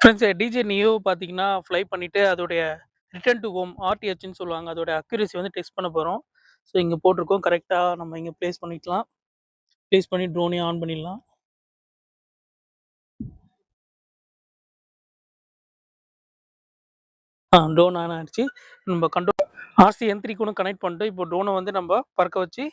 Friends DJ neo பார்த்தீங்கன்னா, fly பண்ணிட்டு அதோடைய ரிட்டர்ன் டூ ஹோம் ஆர்டிஹெச்ன்னு சொல்லுவாங்க. அதோட அக்யூரசி வந்து டெஸ்ட் பண்ண போறோம். ஸோ இங்க போட்டிருக்கோம். கரெக்ட்டா நம்ம இங்க பிளேஸ் பண்ணிக்கலாம். பிளேஸ் பண்ணி ட்ரோனையும் ஆன் பண்ணிடலாம். ட்ரோன் ஆன் ஆயிடுச்சு. நம்ம கண்ட்ரோல் RC-N3 கூட கனெக்ட் பண்ணிட்டு இப்போ ட்ரோனை வந்து நம்ம பறக்க வச்சு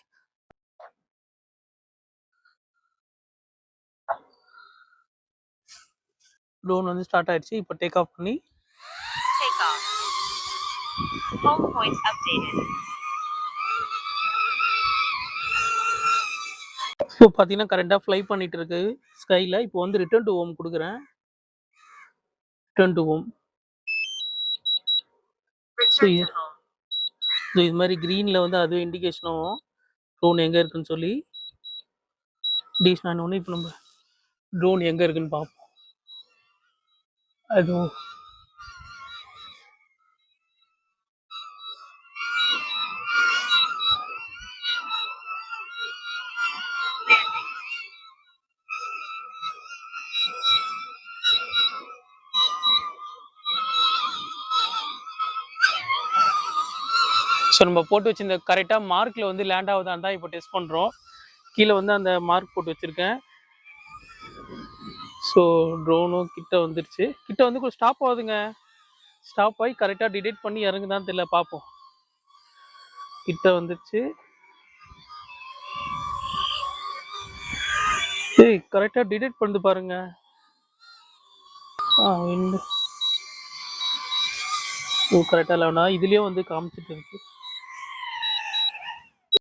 ட்ரோன் வந்து ஸ்டார்ட் ஆயிடுச்சு. இப்போ டேக் ஆஃப் பண்ணி Take off. Home point updated. So பார்த்தீங்கன்னா, கரெக்ட்டா ஃப்ளை பண்ணிட்டு இருக்கு ஸ்கைல. இப்போ வந்து ரிட்டர்ன் டூ ஹோம் குடுக்குறேன். Return to home. So Return to home. இது மாரி கிரீன்ல வந்து அதுவே இண்டிகேஷன் ஆகும். ட்ரோன் எங்க இருக்குன்னு சொல்லி. இண்டிகேஷன் ஆன உடனே இப்போ நம்ம ட்ரோன் எங்க இருக்குன்னு பார்ப்போம். அதுவும் ஸோ நம்ம போட்டு வச்சிருந்த கரெக்ட்டா மார்க்ல வந்து லேண்ட் ஆகுதான்னு தான் இப்போ டெஸ்ட் பண்றோம். கீழ வந்து அந்த மார்க் போட்டு வச்சிருக்கேன். ஸோ ட்ரோனும் கிட்ட வந்துருச்சு. கிட்ட வந்து கொஞ்சம் ஸ்டாப் ஆகுதுங்க. ஸ்டாப் ஆகி கரெக்ட்டா டிடெக்ட் பண்ணி இறங்குதான்னு தெரியல பார்ப்போம். கிட்ட வந்துருச்சு. கரெக்ட்டா டிடெக்ட் பண்ணுது பாருங்க. விண்டு கரெக்ட்டா இல்லைனா இதுலயே வந்து காமிச்சிட்டு இருக்கு.